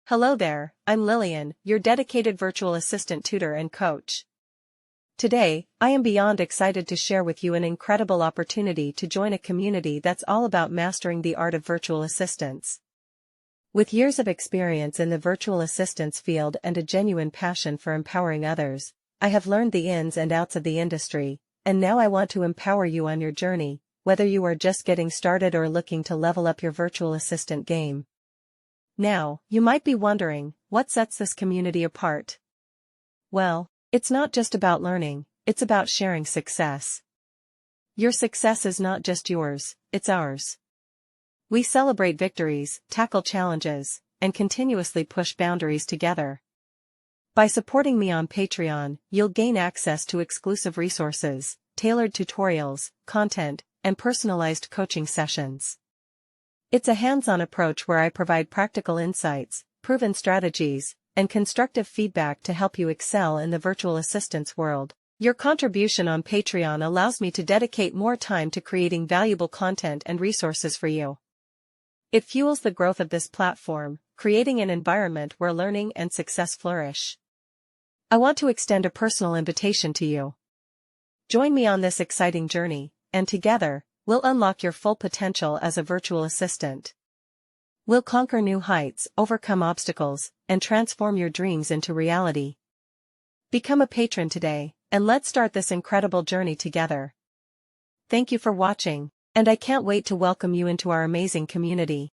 Hello there, I'm Lillian, your dedicated virtual assistant tutor and coach. Today, I am beyond excited to share with you an incredible opportunity to join a community that's all about mastering the art of virtual assistance. With years of experience in the virtual assistance field and a genuine passion for empowering others, I have learned the ins and outs of the industry, and now I want to empower you on your journey, whether you are just getting started or looking to level up your virtual assistant game. Now, you might be wondering, what sets this community apart? Well, it's not just about learning, it's about sharing success. Your success is not just yours, it's ours. We celebrate victories, tackle challenges, and continuously push boundaries together. By supporting me on Patreon, you'll gain access to exclusive resources, tailored tutorials, content, and personalized coaching sessions. It's a hands-on approach where I provide practical insights, proven strategies, and constructive feedback to help you excel in the virtual assistance world. Your contribution on Patreon allows me to dedicate more time to creating valuable content and resources for you. It fuels the growth of this platform, creating an environment where learning and success flourish. I want to extend a personal invitation to you. Join me on this exciting journey, and together, we'll unlock your full potential as a virtual assistant. We'll conquer new heights, overcome obstacles, and transform your dreams into reality. Become a patron today, and let's start this incredible journey together. Thank you for watching, and I can't wait to welcome you into our amazing community.